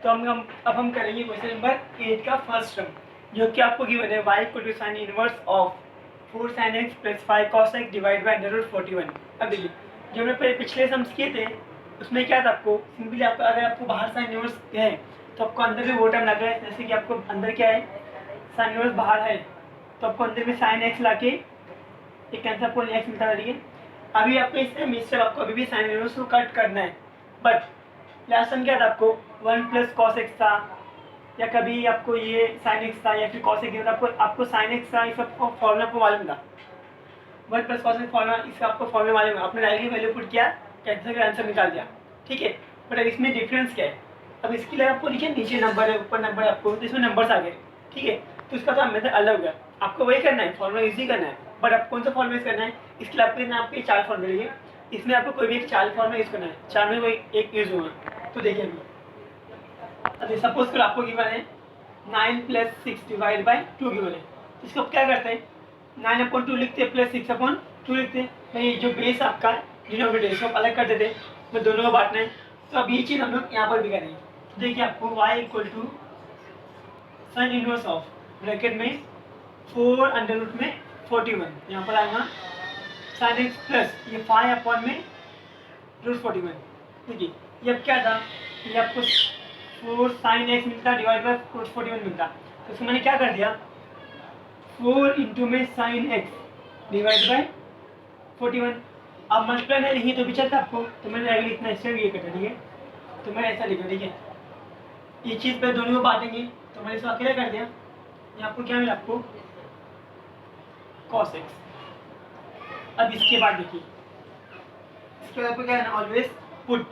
तो अब हम करेंगे क्वेश्चन नंबर 8 का फर्स्ट टर्म, जो कि आपको गिवन है y equal to sine inverse of 4 sin x plus 5 cos x divide by under root 41। अब देखिए, जो हमने पिछले सम्स किए थे उसमें क्या था, आपको सिंपली आपको अगर आपको बाहर साइन इनवर्स है तो आपको अंदर भी वो टर्म लग रहा है। जैसे कि आपको अंदर क्या है, साइन इनवर्स बाहर है तो आपको अंदर में साइन x ला के एक आंसर आपको x मिलता है। अभी आपको इसमें मिस्टर आपको अभी भी साइन इनवर्स को कट करना है, बट लास्ट टाइम क्या था, आपको 1 प्लस कॉस एक्स था, या कभी आपको ये साइन एक्स था, या फिर कॉस एक्स था। आपको साइन एक्स का इस सबको फॉर्मूला आपको मालूम था, 1 प्लस कॉस एक्स फॉर्मूला, इसका आपको फॉर्मूला मालूम है। आपने डायरेक्टली वैल्यू पुट किया, कैंसर का आंसर निकाल दिया, ठीक है। बट अब इसमें डिफरेंस क्या है, अब इसके लिए आपको देखिए नीचे नंबर है, ऊपर नंबर है, आपको तो इसमें नंबर्स आ गए, ठीक है। तो इसका तो मेथड अलग होगा, आपको वही करना है, फॉर्मूला यूज करना है। बट आप कौन सा फॉर्मूला यूज करना है, इसके लिए आपके आपके 4 फॉर्मूले लिए, इसमें आपको कोई भी एक 4 फॉर्मूला यूज करना है, 4 में कोई एक यूज होगा। तो देखिए अभी सपोज करो आपको गिवन है 9 प्लस 6 डिवाइड बाई 2 गिवन है। इसको आप क्या करते हैं, 9/2 लिखते हैं प्लस 6/2 लिखते हैं। नहीं, जो बेस आपका डिनोमिनेटर इसको अलग कर देते हैं, तो दोनों को बांटना है। तो अब ये चीज़ हम लोग यहाँ पर भी करेंगे। देखिए आपको y equal to sine inverse of bracket में 4 अंडर रूट में 41, यहाँ पर आएगा साइन एक्स प्लस ये 5 में रूट 41। देखिए ये अब क्या था, ये आपको 4 साइन एक्स मिलता डिवाइड बाय रूट 41 मिलता। तो इसमें मैंने क्या कर दिया, 4 इंटू में साइन एक्स डिवाइड बाय 41। अब मल्टीप्लाई नहीं लिखी तो भी चलता आपको, तो मैंने आगे इतना इससे ये कर दिया, ठीक है। तो मैंने ऐसा लिखा, ठीक है, ये चीज़ पे दोनों को बांटेंगे, तो मैंने इसको अकेला कर दिया। ये आपको क्या मिला, आपको cos x। अब इसके बाद देखिए, इसके बाद आपको क्या है ना, ऑलवेज पुट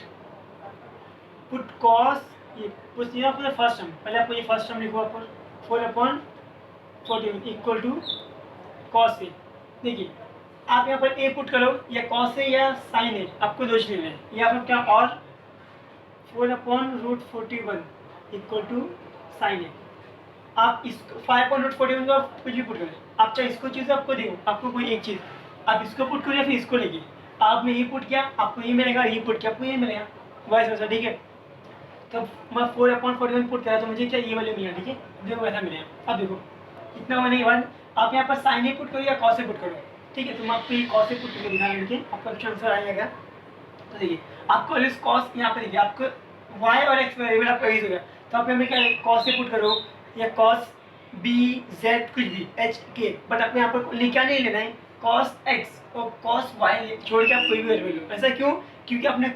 cos, ये पुट दिया आपको फर्स्ट टर्म, पहले आपको ये फर्स्ट टर्म लिखो, आपको 4/41 इक्वल टू cos से। देखिए आप यहाँ पर a पुट करो, या cos है या sin है, आपको दो चीज़ लेना है। या फिर क्या, और 4/√41 इक्वल टू साइन है। आप इसको 5/√41 को आप कुछ भी पुट करें, आप चाहे इसको चीज़ आपको देखो, आपको कोई एक चीज़ आप इसको पुट करो या फिर इसको लेके, आपने ये पुट किया आपको ये मिलेगा, ये पुट किया आपको ये मिलेगा, वाइस वर्सा, ठीक है। तो मैं 4/41 पुट करा तो मुझे क्या ये वाले मिला, ठीक है, देखो वैसा मिलेगा। अब देखो इतना होने के बाद आप यहाँ पर साइन ए पुट करो या कॉस ए पुट करो, ठीक है। तो मैं आपको ये कॉस ए पुट करके दिखा रहा हूँ, आपका अच्छा आंसर आएगा। तो देखिए आपको ऑलवेज कॉस यहाँ पर देखिए, आपको वाई और एक्स वेरिएबल आपका यूज हो गया, तो आप यहाँ पर क्या कॉस ए पुट करो या कॉस बी जेड कुछ भी एच के, बट आपको यहाँ पर क्या नहीं लेना है, कॉस एक्स और कॉस वाई छोड़ के आप कोई भी वेरिएबल लो। ऐसा क्यों, क्योंकि आपने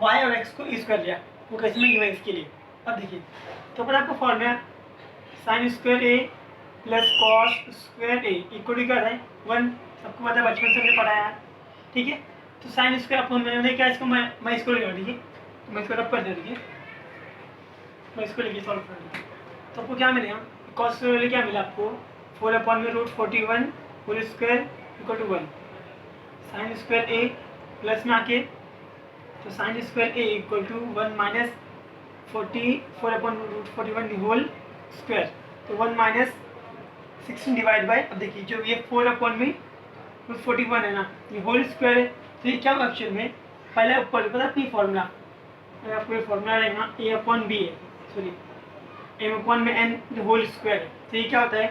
वाई और एक्स को यूज कर लिया, वो कैसे में गिवन इसके लिए। अब देखिए तो अपन आपको formula sine square A plus cos square A equal to क्या है 1, सबको पता है, बचपन से हमने पढ़ाया है, ठीक है। तो साइन स्क्वायर आपको मैंने क्या, इसको मैं इसको लिखा, ठीक है, तो मैं इसको रब कर दिया, ठीक है, मैं इसको लिखिए सॉल्व कर दिया। तो आपको क्या मिलेगा, कॉस स्क्वायर क्या मिला आपको 4/√41 whole square equal to 1, sine square A plus में आके, तो sine square A equal to 1 minus 4/√41 whole square, तो 1 माइनस 16 डिवाइड बाय, अब देखिए जो ये 4/√41 है ना, ये होल स्क्वायर है, तो ये क्या होगा एक्चुअल में, पहले ऊपर पता अपनी फॉर्मूला, आपको ये फॉर्मूला रहेगा a/b है, सॉरी m/n में n जो होल स्क्वायर है, तो ये क्या होता है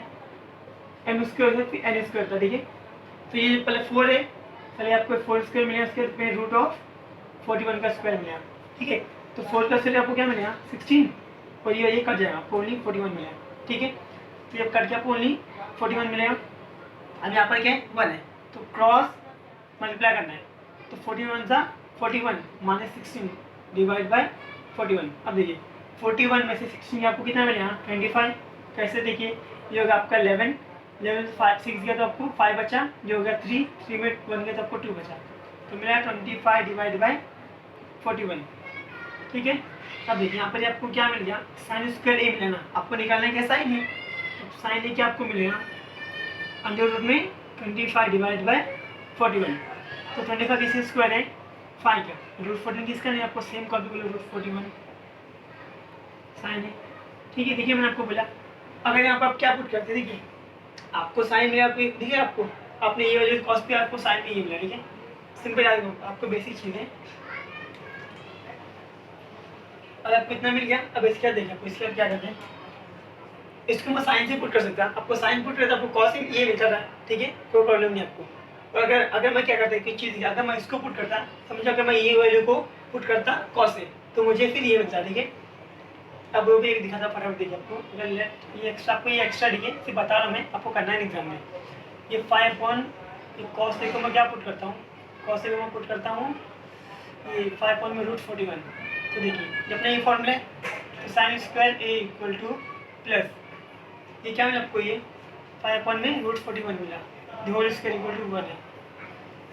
m स्क्वायर है फिर n स्क्वायर होता है, ठीक है। तो ये पहले 4 है, पहले आपको 4 स्क्वायर मिलेगा, उसके बाद √41 का स्क्वायर मिलेगा, ठीक है। तो 4 का स्क्वायर आपको क्या मिलेगा 16, और ये कट जाएगा, आपको ओनली 41 मिलेगा, ठीक है। तो ये कट के आपको ओनली 41 मिलेगा। अब यहाँ पर क्या है 1 है, तो क्रॉस मल्टीप्लाई करना है, तो 41 सा 41 माइनस 16 डिवाइड बाय 41। अब देखिए 41 में से 16 आपको कितना मिलेगा 25, कैसे देखिए, ये होगा आपका 11 से 6 गया तो आपको 5 बचा, जो होगा 3 में 1 गया तो आपको 2 बचा, तो मिला 25 डिवाइड बाय 41, ठीक है। अब देखिए यहाँ पर आपको क्या मिल गया, साइन स्क्वायर ए मिलेगा, आपको निकालना है क्या साइन है, तो साइन ए क्या आपको मिलेगा अंडर रूट में 25 डिवाइड बाय 41, तो 25 किसका स्क्वायर है 5 का, √14 किसका नहीं, आपको सेम कॉपी बोलो √41 साइन है, ठीक है। देखिए मैंने आपको बोला, अगर यहाँ पर आप क्या पुट करते, देखिए आपको साइन मिला, आपको देखिए आपको आपने ये वाले कॉस पे आपको साइन में ये मिला, ठीक है, सिंपल याद रखो, आपको बेसिक चीज़ है। अब आपको इतना मिल गया। अब इसके बाद देखिए, इसके बाद क्या करते हैं, इसको मैं साइन से पुट कर सकता, आपको साइन पुट करता आपको कॉस ये मिलता था, ठीक है, कोई प्रॉब्लम नहीं आपको। और अगर मैं क्या करता किस चीज़, अगर मैं इसको पुट करता, समझो अगर मैं ये वैल्यू को पुट करता कॉस से, तो मुझे फिर ये मिलता, ठीक है। अब वो भी एक दिखाता फटाफट देखिए आपको, अगर ये एक्स्ट्रा, आपको ये एक्स्ट्रा दिखे, सिर्फ बता रहा हूँ मैं, आपको करना है एग्जाम में। ये 5 अपॉन कॉस ए को मैं क्या पुट करता हूँ, कॉस ए को मैं पुट करता हूँ ये 5 अपॉन में √41। तो देखिए जब अपने ये फॉर्मूले, तो साइन स्क्वायर ए इक्वल टू प्लस ये क्या मिला आपको, ये 5 अपॉन में √41 मिला, the whole square equal to 1 है।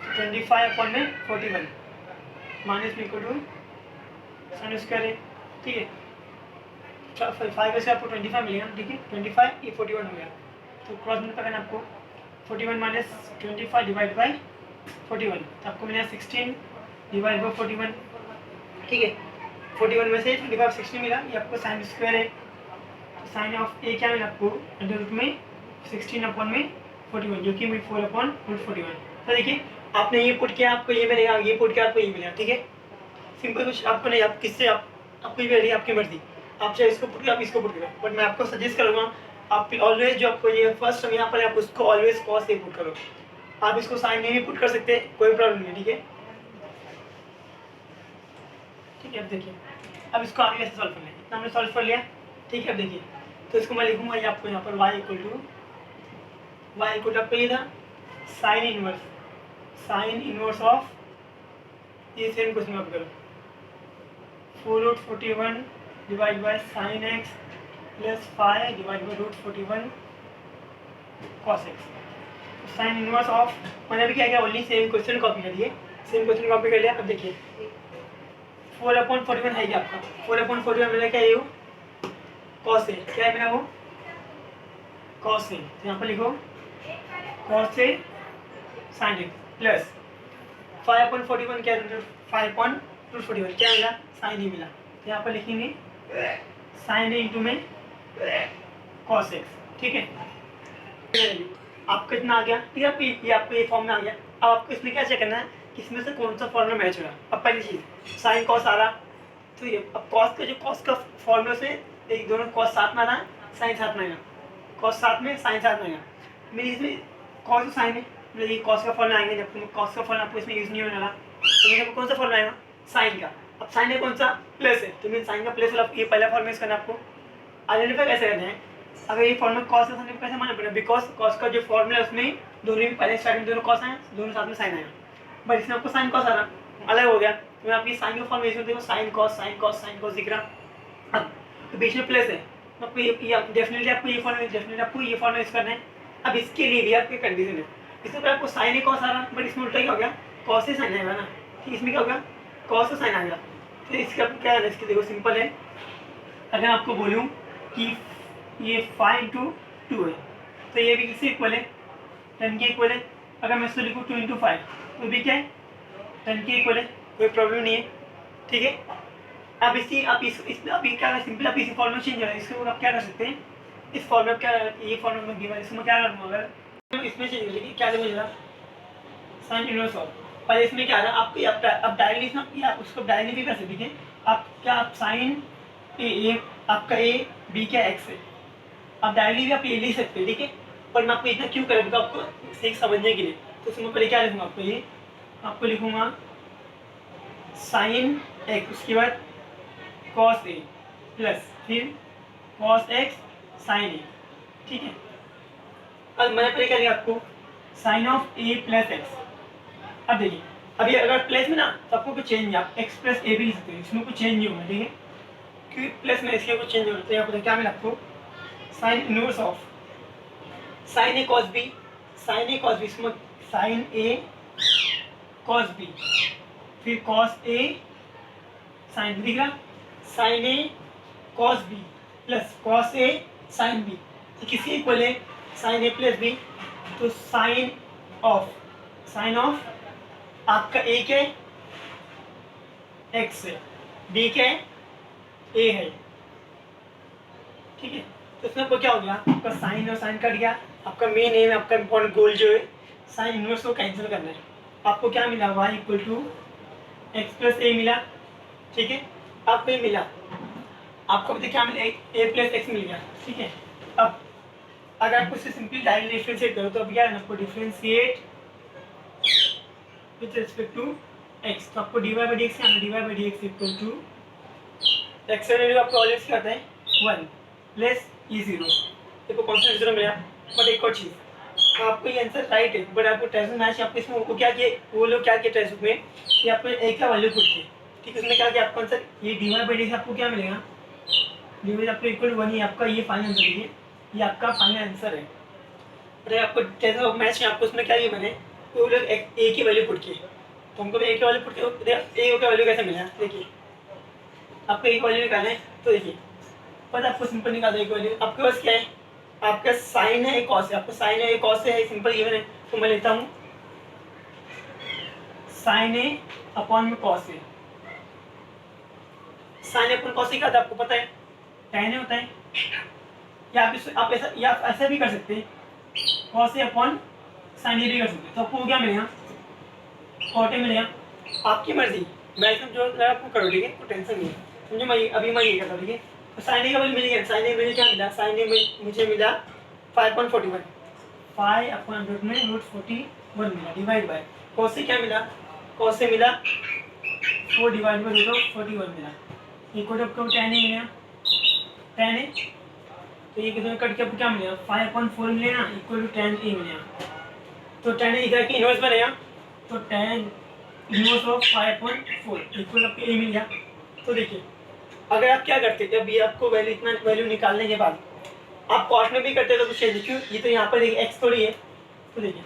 तो 25 अपॉन में 41 माइनस में इक्वल टू साइन स्क्वायर है, ठीक है। 5 से आपको 25 मिलेगा, ठीक है, 25 ये 41 हो गया। तो क्रॉस मल्टीप्लाई करना आपको, 41 माइनस 25 डिवाइड बाई 41, तो आपको मिलेगा 16 डिवाइड बाई 41, ठीक है। 41 में से 25 16 मिला, ये आपको साइन स्क्वायर है। तो साइन ऑफ ए क्या मिला आपको, अंडर रूट में 16 अपॉन में 41, जो कि 4 अपॉन √41। तो देखिए आपने ये पुट किया, आपको ये मिलेगा, ये पुट किया आपको ये मिलेगा, ठीक है। सिंपल कुछ आपको नहीं, आप किससे आपको ये आपकी मर्जी, आप चाहे इसको पुट करो, आप इसको पुट करो, बट मैं आपको सजेस्ट करूँगा आप ऑलवेज जो आपको ये फर्स्ट टर्म यहाँ पर आप उसको ऑलवेज कॉस से पुट करो। आप इसको साइन में भी पुट कर सकते हैं, कोई प्रॉब्लम नहीं, ठीक है। ठीक है, अब देखिए अब इसको आगे कैसे सॉल्व करना है, इतना हमने सॉल्व कर लिया, ठीक है। अब देखिए तो इसको मैं लिखूंगा ये आपको यहाँ पर y इक्वल टू आपको ये था साइन इनवर्स ऑफ ये सेम क्वेश्चन आप करो 4√41 divide by sine x plus 5 divide by √41 cos x. Sign inverse of मैंने अभी क्या किया, ओनली सेम क्वेश्चन कॉपी कर लिए, सेम क्वेश्चन कॉपी कर लिया। अब देखिए 4/41 है क्या आपका, 4/41 मिला क्या, ये कॉस ए, क्या है मेरा वो कॉस ए, यहाँ पर लिखो cos A sine x plus 5/41 क्या है, 5/√41 क्या मिला, साइन ए मिला, यहाँ पर लिखेंगे साइन ए इंटू में कॉस एक्स, ठीक है। आपको इतना आ गया, ठीक है, ये आपको ये फॉर्म में आ गया। अब आपको इसमें क्या चेक करना है कि इसमें से कौन सा फॉर्मूला मैच हो रहा है। अब पहली चीज़ साइन कॉस आ रहा, तो ये अब कॉस का फॉर्मूला से एक दोनों कॉस साथ में आ रहा है, साइन साथ में आएगा, कॉस साथ में साइन साथ में आएगा। मेरी इसमें कॉस और साइन है, मतलब ये कॉस का फॉर्मूला आएंगे, जब कॉस का फॉर्मूला आपको इसमें यूज़ नहीं होने वाला, तो मेरे कौन सा फॉर्मूला आएगा, साइन का। अब साइन है कौन सा, प्लस है, तो मैं साइन का प्लस वाला ये पहला फॉर्मूला यूज़ करना आपको। आइडेंटिफाई कैसे करना है, अगर ये फॉर्मूला कॉस का साइन कैसे मानना पड़ेगा, बिकॉज कॉस का जो फॉर्मूला है उसमें दोनों में पहले स्टार्टिंग दोनों कॉस आए, दोनों साथ में साइन आएगा, बट इसमें आपको साइन कॉस आ रहा अलग हो गया, तो मैं आपकी साइन का फॉर्म यूज देखो साइन कॉस दिख रहा। अब तो बीच में प्लस है, तो आपको ये डेफिनेटली आपको ये फॉर्म यूज करना है। अब इसके लिए भी आपकी कंडीशन है, इसमें आपको साइन है कॉस आ रहा, बट इसमें उल्टा क्या हो गया, कॉस से साइन आएगा ना, ठीक, इसमें क्या हो गया, कॉस से साइन आ गया। तो इसका क्या है, इसकी देखो सिंपल है, अगर आपको बोलूँ कि ये 5 × 2 है, तो ये भी किससे इक्वल है, 10 के इक्वल है। अगर मैं इसको लिखूँ 2 × 5 तो भी क्या है, 10 के इक्वल है, कोई प्रॉब्लम नहीं है, ठीक है। अब इसी आप अभी क्या है, सिंपल आप इसी फॉर्मूला चेंज हो रहा है, इसको आप क्या कर सकते हैं, इस फॉर्मूला क्या, ये फॉर्मूला में गिवन, इसमें क्या करूँगा, अगर इसमें चेंज हो जाएगी, क्या देखो जरा साइन इनवर्स ऑफ, पहले इसमें क्या आ रहा है आपको, आप डायरेक्टली ना या उसको डायरेक्टली भी कर सकते हैं, आप क्या आप साइन ए आपका ए बी क्या एक्स है, आप डायरेक्टली भी आप ये लिख सकते हैं, ठीक है। पर मैं आपको इतना क्यों करूँगा, आपको सीख समझने के लिए, तो उसमें पहले क्या लिखूँगा आपको, ये आपको लिखूँगा साइन एक्स, उसके बाद कॉस ए प्लस फिर कॉस एक्स साइन ए, ठीक है। अब मैंने पहले क्या लिखा आपको sine of A plus x. अब देखिए अभी अगर प्लस में ना तो आपको कुछ चेंज नहीं, आप एक्स प्लस ए भी लिख सकते हैं, इसमें कुछ चेंज नहीं होगा, ठीक है, क्योंकि प्लस में इसके कुछ चेंज नहीं होता है। आपको क्या मिला आपको sine inverse of sine A cos B, इसमें साइन ए कॉस बी फिर कॉस ए साइन बी, दिख रहा, साइन ए कॉस बी प्लस कॉस ए साइन बी, तो किसी इक्वल है साइन ए प्लस बी, तो साइन ऑफ आपका ए क्या है, एक्स है, बी क्या है, ए है, ठीक है। तो इसमें आपको क्या हो गया, आपका साइन और साइन कट गया, आपका मेन एम, आपका इम्पोर्टेंट गोल जो है साइन इनवर्स को कैंसिल करना है। आपको क्या मिला, y equal to x plus a मिला, ठीक है। आपको ये मिला आपको बताइए क्या मिलेगा, ए प्लस एक्स मिल गया, ठीक है। अब अगर आपको इससे सिंपली डायरेक्ट डिफरेंशिएट करो तो अब क्या है आपको differentiate with respect to x, तो आपको D Y by D X D Y by D X equal to x का वैल्यू आपको ऑलवेज क्या आता है 1 प्लस ई जीरो, देखो कॉन्स्टेंट जीरो मिला। बट एक और चीज़, तो आपको ये आंसर राइट है, बट आपको टेस्ट मैच आपको इसमें वो क्या किया, वो लोग क्या किया टेस्ट में कि आपको एक का वैल्यू पुट किया, ठीक है। उसमें क्या किया आपको आंसर ये D Y by D X आपको क्या मिलेगा, डी वाई आपको इक्वल 1 ही आपका ये फाइनल आंसर है, ये आपका फाइनल आंसर है। बट आपको टेस्ट ऑफ मैच में आपको उसमें क्या ये बने, तो वो लोग ए की वैल्यू पुट किए, तो हमको ए की वैल्यू पुट किया, ए का वैल्यू कैसे मिला, देखिए आपको एक वैल्यू निकालना है, तो देखिए पता आपको सिंपल निकाल एक वैल्यू, आपके पास क्या है, आपका साइन है एक कॉस है, आपको साइन है एक कॉस है, सिंपल गिवन है, तो मैं लेता हूँ साइन ए अपॉन में कॉस है। साइन अपॉन कॉस क्या था आपको पता है, tan होता है, या आप ऐसा भी कर सकते हैं, कॉस ए अपॉन साइन ए भी कर सकते हैं, तो आपको क्या मिलेगा, कॉट ए मिलेगा। आपकी मर्जी, मैं एकदम जो आपको करो, ठीक है, कोई टेंशन नहीं है, समझो। मैं अभी मैं ये करता हूँ, ठीक है। तो साइन ए का वैल्यू मिल गया, साइन ए मुझे क्या मिला, साइन ए मुझे मिला 5.41, 5 अपॉन रूट में रूट 41 मिला, डिवाइड बाय कॉस से क्या मिला, कॉस से मिला 4 डिवाइड बाय रूट ऑफ 41 मिला, इक्वल आपको tan ए मिला, tan ए, तो ये कितने कट के आपको क्या मिलेगा 5/4 मिलेगा इक्वल टू tan ए मिलेगा, तो tan ए इधर की इनवर्स बनेगा, तो tan इनवर्स ऑफ 5/4 इक्वल आपको ए मिल गया। तो देखिए अगर आप क्या करते, जब ये आपको वैल्यू इतना वैल्यू निकालने के बाद आप कॉस्ट में भी करते तो कुछ क्यों, ये तो यहाँ पर एक्स थोड़ी है, तो देखिए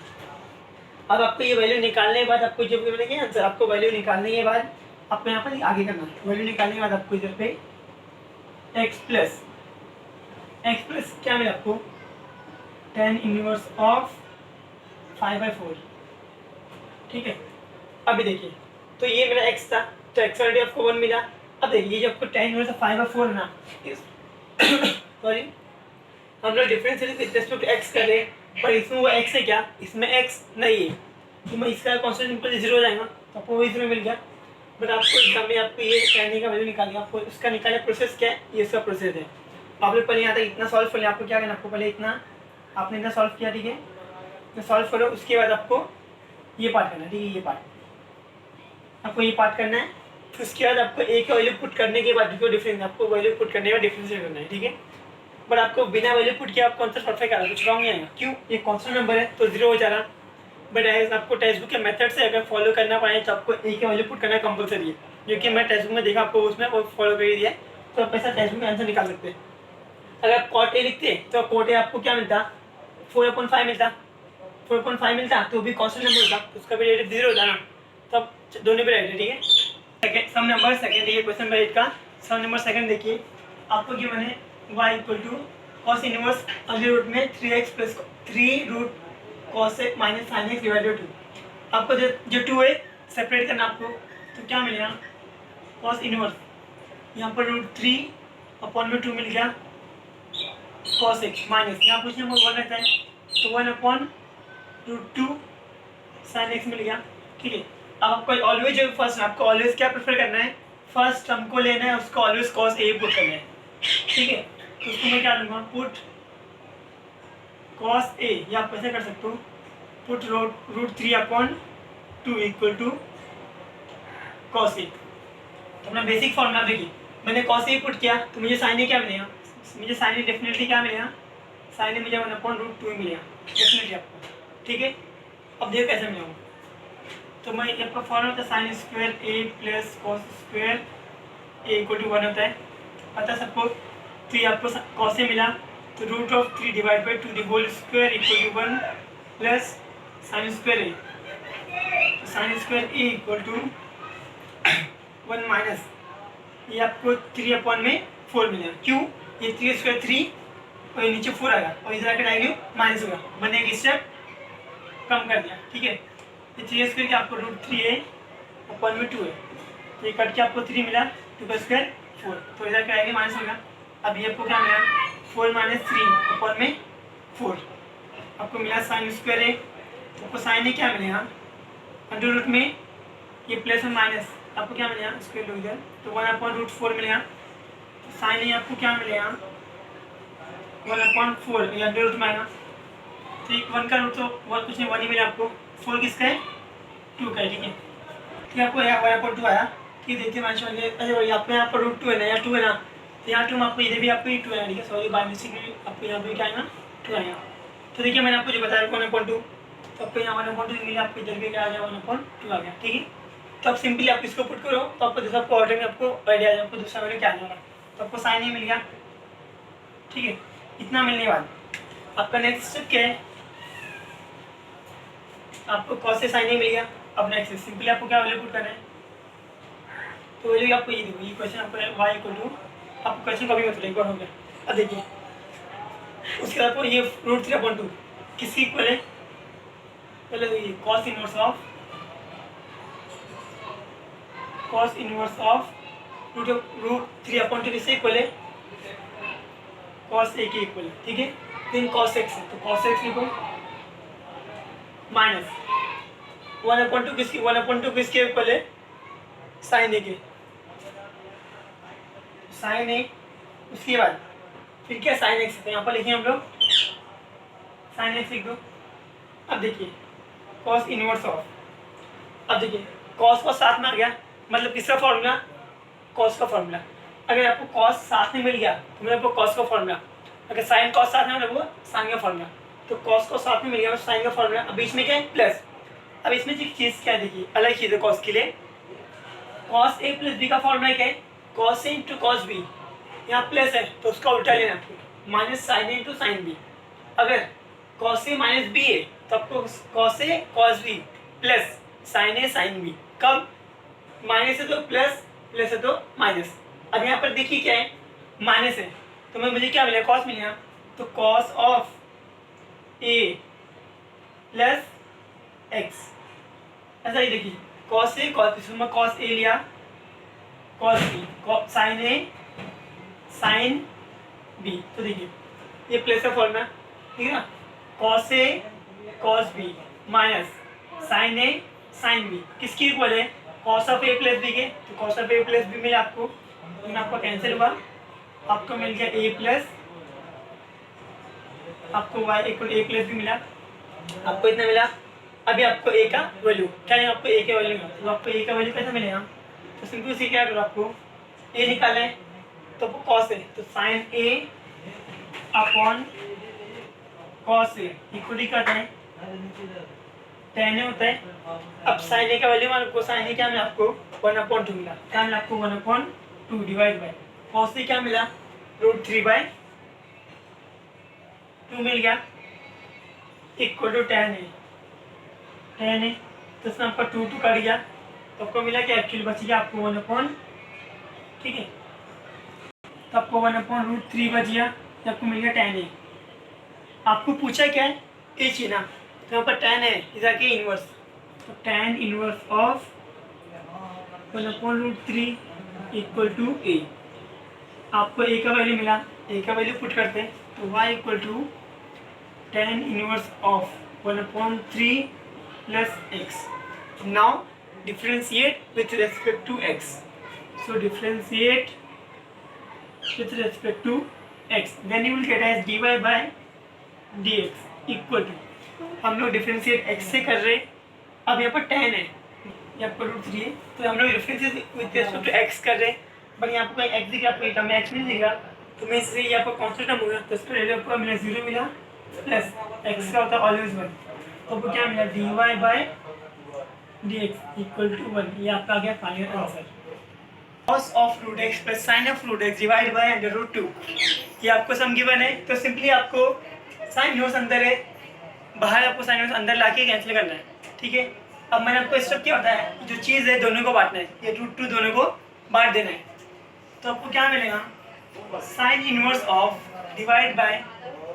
अब आपको ये वैल्यू निकालने के बाद आपको जब मिलेंगे आंसर, आपको वैल्यू निकालने के बाद आपको यहाँ पर आगे करना, वैल्यू निकालने के बाद आपको इधर पे एक्स प्लस क्या मिला आपको, tan इनवर्स ऑफ 5/4, ठीक है। अभी देखिए तो ये मेरा x था, तो x ऑलरेडी आपको 1 मिला। अब देखिए जो आपको tan इनवर्स ऑफ 5/4 ना सॉरी हम लोग differentiate with respect to x कर रहे हैं, पर इसमें वो x है क्या, इसमें x नहीं है, तो मैं इसका कांस्टेंट सिंपल 0 हो जाएगा, तो आपको वही 0 मिल गया। बट आपको एग्जाम में आपको ये tan का वैल्यू निकालना, आपको उसका निकालने प्रोसेस क्या है, ये इसका प्रोसेस है। आप लोग पहले यहाँ तक इतना सॉल्व कर लिया, आपको क्या करना, आपको पहले इतना आपने इतना सॉल्व किया, ठीक है, तो सॉल्व करो, उसके बाद आपको ये पार्ट करना है, ठीक है, ये पार्ट आपको ये पार्ट करना है। उसके बाद आपको ए का वैल्यू पुट करने के बाद जो डिफरेंस आपको वैल्यू पुट करने के बाद डिफरेंशिएट करना है, ठीक है। बट आपको बिना वैल्यू पुट किया आपको आंसर परफेक्ट आ रहा है, कुछ रॉन्ग नहीं आएगा, क्यों, ये कांस्टेंट नंबर है तो 0 हो जा रहा। बट एज आपको टेक्स्ट बुक के मेथड से अगर फॉलो करना पाए तो आपको ए का वैल्यू पुट करना कंपलसरी है, जो कि मैं टेक्स्ट बुक में देखा आपको उसमें वो फॉलो कर दिया है, तो आप ऐसा टेक्स्ट बुक में आंसर निकाल सकते हैं। अगर आप कॉट ए लिखते तो कॉट ए आपको क्या मिलता, 4/5 मिलता, 4/5 मिलता तो भी कांस्टेंट नंबर होता, उसका भी रेट 0 होता ना, तब दोनों भी राइट है, ठीक है। सेकंड सम नंबर सेकंड, देखिए क्वेश्चन नंबर 8 का सम नंबर सेकंड देखिए, आपको गिवन है y equal to cos inverse अगले रूट में 3x plus 3 root cos x minus sine x divided 2। आपको जो 2 है सेपरेट करना आपको, तो क्या मिलेगा कॉस इनवर्स, यहाँ पर रूट 3 अपॉन में 2 मिल गया कॉस एक्स माइनस, यहाँ कुछ नंबर 1 रहता है तो 1 अपॉन रूट 2 साइन एक्स मिल गया, ठीक है। अब आपको ऑलवेज जो फर्स्ट आपको ऑलवेज क्या प्रेफर करना है, फर्स्ट हमको लेना है उसको ऑलवेज कॉस ए पुट करना है, ठीक है। तो उसको मैं क्या लूँगा, पुट कॉस ए, या आप कैसे कर सकते हो, put root 3 upon 2 equal to cos a. तो अपना बेसिक फॉर्मूला देखिए, मैंने कॉस ए पुट किया तो मुझे साइन ए क्या मिलेगा, मुझे साइन ए डेफिनेटली क्या मिलेगा, साइन ए मुझे 1/√2 मिलेगा डेफिनेटली आपको, ठीक है। अब देखो कैसे मिलेगा, तो मैं आपका फॉर्मूला था sine square A plus cos square A equal to 1 होता है, पता है सबको। तो ये आपको कॉस ए मिला, तो root of 3 divide by 2 the whole square equal to 1 plus sine square a, तो sine square A equal to 1 minus ये आपको 3/4 मिलेगा, क्यों, ये 3 स्क्वायर 3 और ये नीचे 4 आएगा और इधर आकर वैल्यू माइनस होगा, मैंने एक स्टेप कम कर दिया, ठीक है। ये 3 स्क्वायर के आपको रूट 3a/2 है, तो ये कट के आपको 3 मिला, 2 का स्क्वायर 4, तो इधर का वैल्यू माइनस होगा। अब ये आपको क्या मिला 4 - 3/4 आपको मिला साइन स्क्वायर है, तो आपको साइन ए क्या मिलेगा, अंडर रूट में ये प्लस और माइनस आपको क्या मिलेगा स्क्वायर लो इधर, तो 1/√4 मिलेगा, साइन ए आपको क्या मिलेगा 1/4 या अंडर रूट में आएगा। ठीक 1 का रूट तो 1 कुछ नहीं 1 ही मिला आपको। 4 किसका है 2 का है। ठीक है ठीक आपको यहाँ 1/2 आया। ठीक देखिए मैच वाले अरे आपको यहाँ पर रूट 2 है ना या 2 है ना तो यहाँ 2 आपको इधर भी आपको 2 है। ठीक है सॉरी बाय मिस्टेक आपको यहाँ पे क्या आएगा 2 आएगा। तो देखिए मैंने आपको जो बताया 1/2 तो आपको यहाँ 1/2 मिला आपको इधर भी क्या आ गया 1/2 आ गया। ठीक है तो अब सिंपली आप इसको पुट करो तो आपको दूसरा आपको ऑर्डर में आपको आइडिया आ जाए आपको दूसरा वाले क्या आ जाएगा। तो आपको साइन ही मिल गया। ठीक है इतना मिलने के बाद आपका नेक्स्ट स्टेप क्या है आपको कॉस से साइन ही मिल गया। अब नेक्स्ट सिंपली आपको क्या वैल्यू पुट करना है तो वैल्यू आपको ये देखो ये क्वेश्चन आपको y = आपको क्वेश्चन कभी मतलब एक बार हो गया। अब देखिए उसके बाद आपको ये √3/2 किसकी इक्वल है पहले देखिए cos इनवर्स ऑफ √3/2 किससे इक्वल है cos a के इक्वल है। ठीक है फिर cos x है तो cos x लिखो माइनस 1/2 किसके इक्वल है साइन ए के साइन ए उसके बाद फिर क्या साइन एक्स तो यहाँ पर लिखें हम लोग साइन एक्स लिख दो। अब देखिए कॉस इनवर्स ऑफ अब देखिए कॉस को साथ में आ गया मतलब किसका फॉर्मूला कॉस का फॉर्मूला। अगर आपको कॉस साथ में मिल गया तो मतलब आपको कॉस का फॉर्मूला अगर साइन कॉस साथ में मतलब वो साइन का फॉर्मूला तो कॉस को साथ में मिल गया साइन का फॉर्मूला। अब बीच में क्या है प्लस। अब इसमें एक चीज़ क्या है देखिए अलग चीज़ है कॉस के लिए कॉस ए प्लस बी का फॉर्मूला क्या है कॉस ए इंटू कॉस बी यहाँ प्लस है तो उसका उल्टा लेना आपको माइनस साइन ए इंटू साइन बी। अगर कॉस ए माइनस बी है तो आपको cos A cos B plus sine A sine B कब माइनस है तो प्लस प्लस है तो माइनस। अब यहाँ पर देखिए क्या है माइनस है तो मैं मुझे क्या मिला कॉस मिलेगा तो cos of A plus x ऐसा ही देखिए कॉस ए कॉस इसमें कॉस ए लिया कॉस बी साइन ए साइन बी तो देखिए ये प्लस का फॉर्मूला ठीक है ना कॉस ए कॉस बी माइनस साइन ए साइन बी किसकी इक्वल है cos of A plus B के तो cos of A plus B मिला आपको तो आपका कैंसिल हुआ आपको मिल गया ए प्लस आपको वाई इक्वल ए प्लस बी मिला आपको इतना मिला। अभी आपको ए का वैल्यू क्या है आपको ए का वैल्यू तो आपको ए का वैल्यू कैसे मिलेगा तो सिंपल सी क्या करो आपको ए निकालना है तो कॉस है तो sign A upon cos A equally करते हैं tan ए होता है। अब साइन ए का वैल्यू आपको साइन ए क्या मिला आपको 1/2 मिला क्या मिला आपको 1/2 डिवाइड बाय कॉस ए क्या मिला √3/2 मिल गया इक्वल टू tan ए तो इसमें आपका 2 कट गया तो आपको मिला कि एक्चुअली बच गया आपको 1/, ठीक है तो आपको 1/√3 बच गया तो आपको मिल गया tan ए। आपको पूछा क्या है ए चाहिए ना तो यहाँ पर tan है इधर के इनवर्स तो tan inverse of 1/√3 equal to a. आपको ए का वैल्यू मिला ए का वैल्यू पुट करते हैं तो y equal to tan inverse of 1/3 plus x. Now differentiate with respect to x. So differentiate with respect to x. Then you will get as dy by dx equal to हम लोग differentiate x से कर रहे अब यहाँ पर tan है यहाँ पर √3 है तो हम लोग differentiate with respect to x कर रहे बट यहाँ पर कोई x दिखा आपको टर्म में x नहीं दिखा तो मैं इसलिए यहाँ पर कौन सा टर्म होगा तो इसका वैल्यू आपको मिला 0 मिला प्लस x का होता है ऑलवेज 1 तो आपको क्या मिला dy by dx equal to 1 ये आपका आ गया final answer. cos of √x plus sin of √x divide by √2 ये आपको सम गिवन है तो सिंपली आपको sin इनवर्स अंदर है बाहर आपको sin इनवर्स अंदर लाके कैंसिल करना है ठीक है। अब मैंने आपको स्टेप क्या बताया जो चीज़ है दोनों को बांटना है ये √2 दोनों को बांट देना है तो आपको क्या मिलेगा sin inverse of divide by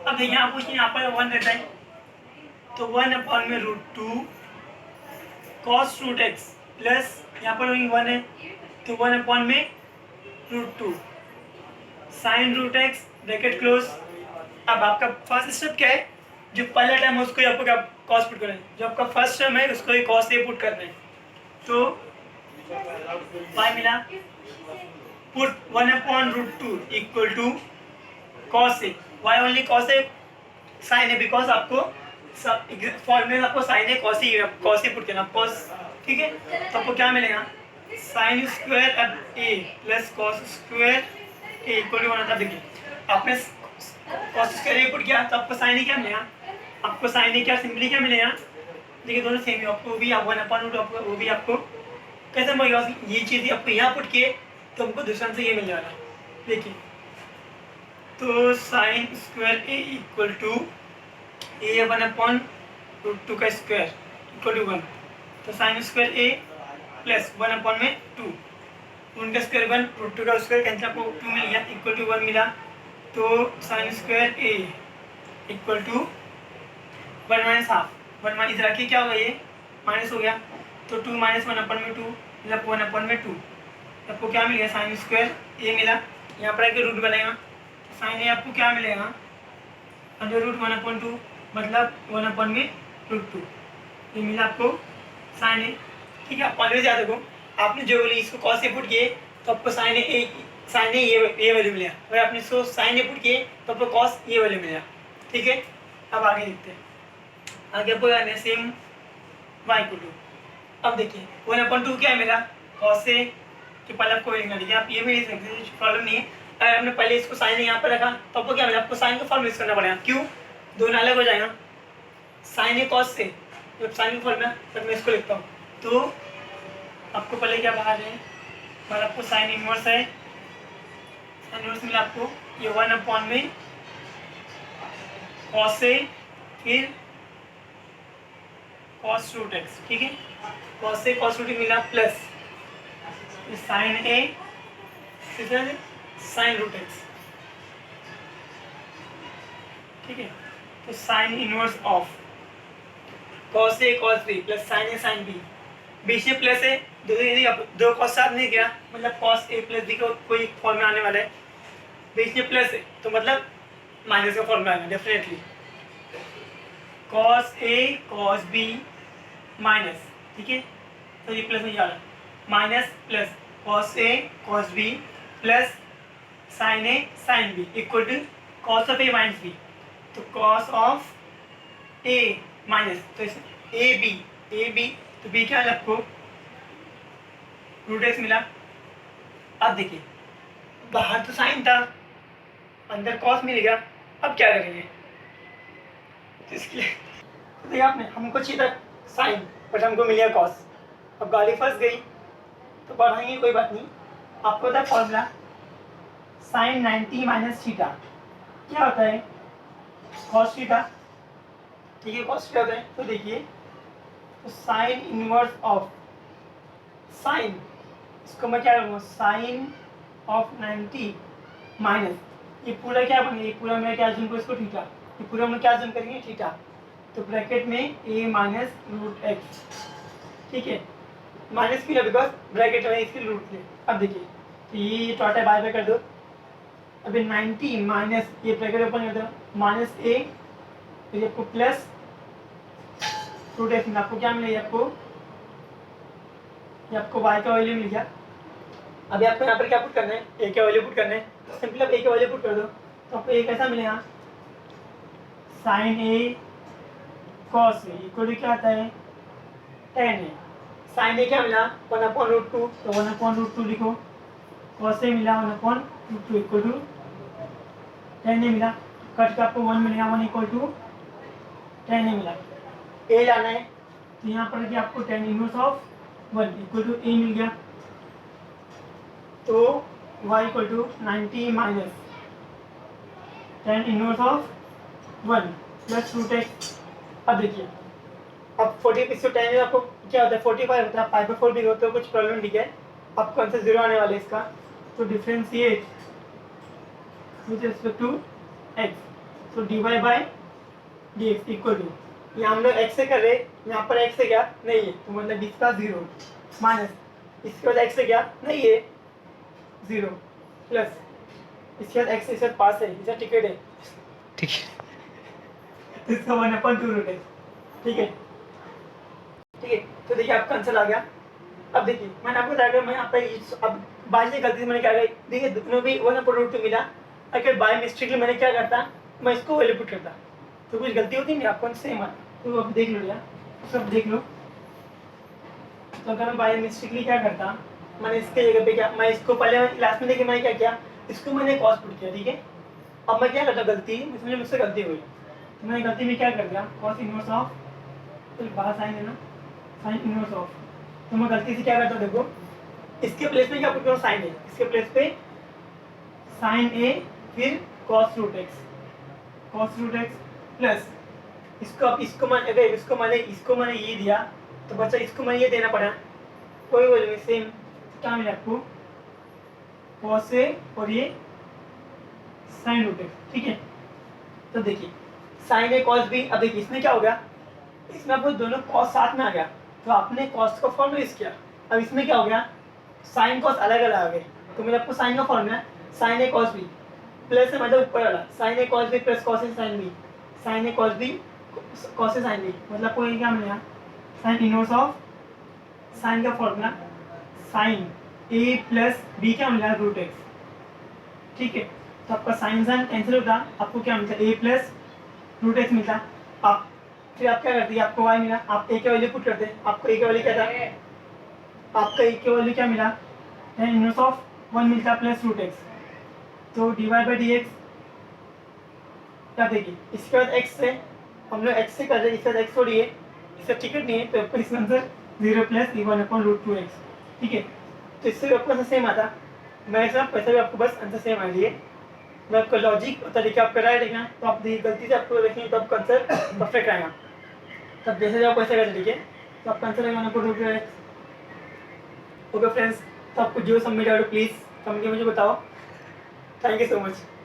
अब देखिए आप पूछिए यहाँ पर 1 रहता है तो 1/में √2 cos √x प्लस यहाँ पर 1 है तो 1/में √2 sin √x ब्रैकेट क्लोज। अब आपका फर्स्ट स्टेप क्या है जो पहला टर्म है उसको आपको क्या कॉस पुट करना है जो आपका फर्स्ट टर्म है उसको ही कॉस से पुट करना है तो y मिला put 1/√2 equal to cos a, why only cos A, sine a because आपको फॉर्मूले में आपको साइन ए कॉस ही पुट करना कॉस, ठीक है। तो आपको क्या मिलेगा, साइन स्क्वायर अब a plus cos square A equal to 1 होता है। देखिए आपने कॉस स्क्वायर ए पुट किया तो आपको साइन ए क्या मिलेगा, आपको साइन ए क्या सिंपली क्या मिलेगा, देखिए दोनों सेम है, आपको भी आप 1/√2 आपको वो भी आपको कैसे मिलेगा, ये चीज़ आपको यहाँ पुट किए तो हमको दूसरा से ये मिल जाएगा। देखिए तो sine square A equal to a 1/√2 का स्क्वायर इक्वल टू 1, तो साइन स्क्वायर ए प्लस 1/2, उनका स्क्वायर 1√2 का स्क्वायर कैंसिल, आपको 2 मिल गया इक्वल टू 1 मिला, तो sine square A equal to 1 minus half, 1 minus इधर रखिए क्या होगा, ये माइनस हो गया, तो 2 माइनस 1/2 मतलब 1/2, आपको क्या मिल गया, साइन स्क्वायर ए मिला, यहाँ पर आके रूट बनेगा, साइन ए आपको क्या मिलेगा, √1/2 मतलब 1/√2, ये मिला आपको साइन ए, ठीक है। आप ऑलवेज याद रखो, आपने जो बोली इसको कॉस ए पुट किए तो आपको साइन ए ये वैल्यू मिलेगा, अगर आपने इसको साइन ए पुट किए तो आपको कॉस ये वैल्यू मिलेगा, ठीक है। अब आगे देखते हैं, आगे आपको याद है सेम वाई को टू, अब देखिए 1/2 क्या है मेरा, कॉस ए के पहले आपको लिखना, ठीक है, आप ये भी लिख सकते हैं, प्रॉब्लम नहीं है। अगर आपने पहले इसको साइन यहाँ पर रखा तो आपको क्या मिला, आपको साइन का फॉर्म यूज करना पड़ेगा, क्यों, दोनों अलग हो जाएगा, साइन ए कॉस से, जब साइन का फॉर्म है तब मैं इसको लिखता हूँ, तो आपको पहले क्या बाहर है, बाहर आपको साइन इनवर्स है, साइन इनवर्स मिला आपको ये 1 में कॉस ए फिर कॉस रूट एक्स, ठीक है, कॉस ए कॉस रूट मिला प्लस साइन ए फिर साइन रूट एक्स, ठीक है। तो sine inverse of cos A cos B plus sine A sine b, बीच में प्लस है, दो कॉस साथ नहीं गया मतलब कॉस ए प्लस बी का कोई फॉर्म में आने वाला है, बीच में प्लस है तो मतलब माइनस का फॉर्म में आएगा डेफिनेटली, कॉस ए कॉस बी माइनस, ठीक है, तो ये प्लस में जा रहा है, minus plus cos A cos B plus sine A sine B equal to cos of A minus B, तो कॉस ऑफ ए माइनस, तो ए बी तो बी क्या है आपको रूट एक्स मिला। अब देखिए बाहर तो साइन था, अंदर कॉस मिल गया, अब क्या करेंगे, तो इसके लिए देखिए आपने हमको चाहिए था साइन बट हमको मिल गया कॉस, अब गाड़ी फंस गई तो बढ़ाएंगे कोई बात नहीं, आपको होता है फॉर्मूला साइन 90 माइनस थीटा, क्या होता है कॉस थीटा, ठीक है, कॉस थीटा होता है, तो देखिए तो साइन इनवर्स ऑफ साइन, इसको मैं क्या करूँगा साइन ऑफ 90 माइनस, ये पूरा क्या बनेगा, ये पूरा मैं क्या जूम करूँ इसको थीटा, ये पूरा हम क्या जूम करेंगे थीटा, तो ब्रैकेट में ए माइनस रूट एक्स, ठीक है, माइनस क्यों बिकॉज ब्रैकेट में इसकी रूट ले। अब देखिए तो ये टोटल बाय बाय कर दो, अभी 90 माइनस ये ब्रैकेट ओपन कर दो माइनस ए, फिर आपको प्लस रूट एक्स, आपको क्या मिलेगा, आपको y का वैल्यू मिल गया। अभी आपको यहाँ पर क्या पुट करना है, a का वैल्यू पुट करना है, तो सिंपली आप a का वैल्यू पुट कर दो, तो आपको a कैसा मिलेगा sine A cos A equal to क्या आता है tan ए, साइन ए क्या मिला 1/√2, तो 1/√2 लिखो, कॉस ए मिला 1/√2 इक्वल टू tan ए मिला, कट का आपको 1 मिलेगा, 1 इक्वल टू tan ए मिला, a लाना है तो यहाँ पर कि आपको tan inverse of 1 equal to a मिल गया, तो y equal to 90 minus tan inverse of 1 plus root x. अब देखिए अब 40 इसको tan आपको क्या होता है 45 होता है, 5/4 भी होता है, कुछ प्रॉब्लम ठीक है, आपको आंसर 0 आने वाला है इसका, तो differentiate with respect to x, so dy by dx equal to, यहाँ हम लोग x से कर रहे, यहाँ पर x से क्या नहीं है तो मतलब इसका 0 माइनस इसके बाद x से क्या नहीं है 0 प्लस इसके बाद x इसके बाद पास है, इसका टिकट है, ठीक है, इसका 1/2 रूट है, ठीक है, ठीक है, तो देखिए आपका आंसर आ गया। अब देखिए मैंने आपको बताया मैं यहाँ पर अब बाई से गलती से मैंने क्या किया, देखिए दोनों भी वन अपॉन रूट टू मिला, अगर बाई मिस्टेकली मैंने क्या करता, मैं इसको वैल्यू पुट करता तो कुछ गलती होती नहीं, आपको सेम आता। तो अब देख लो यार, सब देख लो। तो अगर मैं बाई मिस्टेकली क्या करता, मैंने इसके जगह पे क्या, मैं इसको पहले लास्ट में देखिए मैंने क्या किया, इसको मैंने कॉस पुट किया, ठीक है। अब मैं क्या करता, गलती इसमें मुझसे गलती हुई तो मैंने गलती में क्या कर दिया, कॉस इनवर्स ऑफ, तो बाहर साइन है ना, साइन इनवर्स ऑफ, तो मैं गलती से क्या करता, देखो इसके प्लेस में क्या पुट करूँ, साइन ए, इसके प्लेस पे साइन ए फिर कॉस रूट एक्स प्लस इसको, अब इसको मैं अगर इसको मैंने ये दिया तो बच्चा इसको मैंने ये देना पड़ा, कोई वजह नहीं, सेम क्या मिला आपको, कॉस ए और ये साइन रूट एक्स, ठीक है। तो देखिए साइन ए कॉस बी, अब देखिए इसमें क्या हो गया, इसमें आपको दोनों कॉस साथ में आ गया तो आपने कॉस का फॉर्मूला यूज किया। अब इसमें क्या हो गया, साइन कॉस अलग अलग आ गए, तो मेरे आपको साइन का फॉर्मूला है साइन ए कॉस बी प्लस है, मतलब ऊपर वाला sign A cos B plus cos A sine B, sine A cos B cos A sine B, मतलब आपको ये क्या मिला, साइन इनवर्स ऑफ साइन का formula sine A plus B क्या मिला, रूट एक्स, ठीक है। तो आपका साइन साइन कैंसिल होता, आपको क्या मिलता, ए प्लस रूट एक्स मिलता। आप फिर आप क्या करते हैं, आपको वाई मिला, आप ए के वैल्यू पुट करते हैं, आपको ए के वैल्यू क्या था, आपका ए के वैल्यू क्या मिला, टेन इनवर्स ऑफ 1 मिलता प्लस रूट एक्स, तो डिवाइड बाई डी एक्स, क्या देखिए इसके बाद एक्स से हम लोग एक्स से कर रहे हैं, इसके बाद एक्स छोड़िए, इसका टिकट नहीं है तो आपको इसका answer 0 plus E1 upon root 2x, ठीक है। तो इससे भी आपको आंसर सेम आता, मेरे साथ पैसा भी आपको बस आंसर सेम आ रही है। मैं आपका लॉजिक और तरीका आप कराया देखना, तो आप गलती से आपको देखेंगे तो आपका आंसर परफेक्ट आएगा। तब जैसे आप पैसा कर लीजिए तो आपका आंसर आएगा आपको रूट 2x। ओके फ्रेंड्स, तो आपको जो सबमिट आउट प्लीज़ कमेंट में मुझे बताओ। Thank you so much.